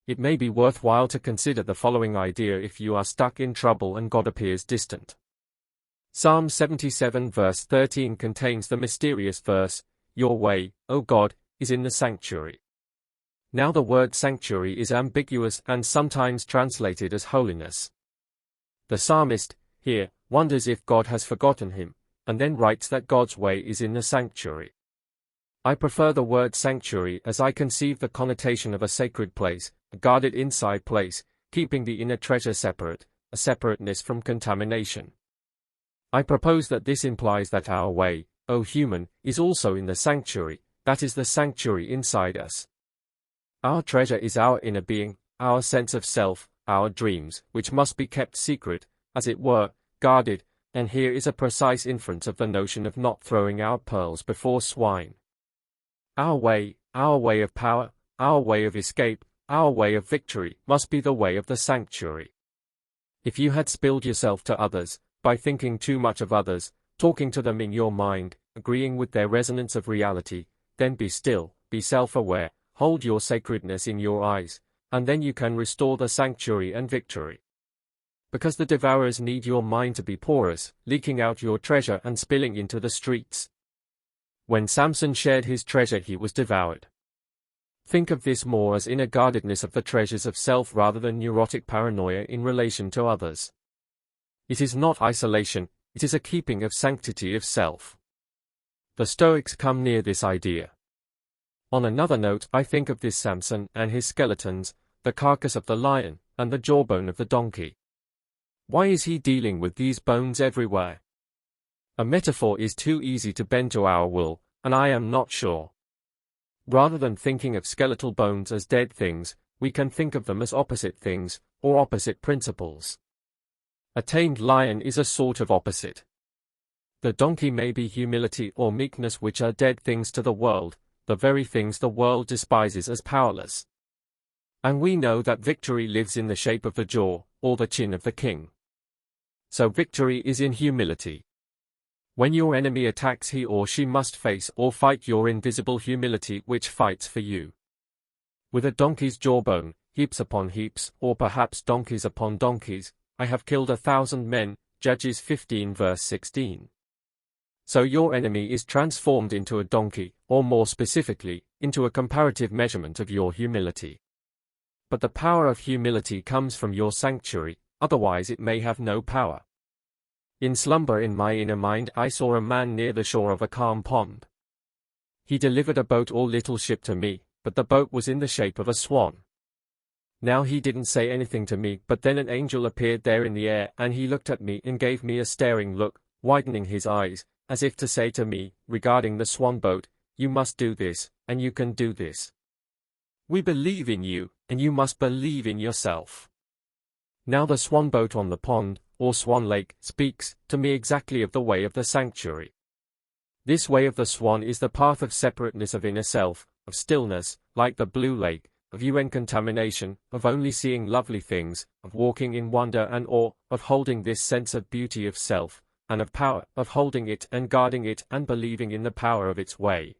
It may be worthwhile to consider the following idea if you are stuck in trouble and God appears distant. Psalm 77 verse 13 contains the mysterious verse, "Your way, O God, is in the sanctuary." Now the word sanctuary is ambiguous and sometimes translated as holiness. The psalmist, here, wonders if God has forgotten him, and then writes that God's way is in the sanctuary. I prefer the word sanctuary as I conceive the connotation of a sacred place, a guarded inside place, keeping the inner treasure separate, a separateness from contamination. I propose that this implies that our way, O human, is also in the sanctuary, that is the sanctuary inside us. Our treasure is our inner being, our sense of self, our dreams, which must be kept secret, as it were, guarded, and here is a precise inference of the notion of not throwing our pearls before swine. Our way of power, our way of escape, our way of victory, must be the way of the sanctuary. If you had spilled yourself to others, by thinking too much of others, talking to them in your mind, agreeing with their resonance of reality, then be still, be self-aware, hold your sacredness in your eyes, and then you can restore the sanctuary and victory. Because the devourers need your mind to be porous, leaking out your treasure and spilling into the streets. When Samson shared his treasure, he was devoured. Think of this more as inner guardedness of the treasures of self rather than neurotic paranoia in relation to others. It is not isolation, it is a keeping of sanctity of self. The Stoics come near this idea. On another note, I think of this Samson and his skeletons, the carcass of the lion, and the jawbone of the donkey. Why is he dealing with these bones everywhere? A metaphor is too easy to bend to our will, and I am not sure. Rather than thinking of skeletal bones as dead things, we can think of them as opposite things, or opposite principles. A tamed lion is a sort of opposite. The donkey may be humility or meekness, which are dead things to the world, the very things the world despises as powerless. And we know that victory lives in the shape of the jaw, or the chin of the king. So victory is in humility. When your enemy attacks, he or she must face or fight your invisible humility, which fights for you. With a donkey's jawbone, heaps upon heaps, or perhaps donkeys upon donkeys, I have killed 1,000 men, Judges 15 verse 16. So your enemy is transformed into a donkey, or more specifically, into a comparative measurement of your humility. But the power of humility comes from your sanctuary, otherwise it may have no power. In slumber in my inner mind I saw a man near the shore of a calm pond. He delivered a boat or little ship to me, but the boat was in the shape of a swan. Now he didn't say anything to me, but then an angel appeared there in the air, and he looked at me and gave me a staring look, widening his eyes, as if to say to me, regarding the swan boat, "You must do this, and you can do this. We believe in you, and you must believe in yourself." Now the swan boat on the pond, or Swan Lake, speaks to me exactly of the way of the sanctuary. This way of the swan is the path of separateness of inner self, of stillness, like the blue lake, of UN contamination, of only seeing lovely things, of walking in wonder and awe, of holding this sense of beauty of self, and of power, of holding it and guarding it and believing in the power of its way.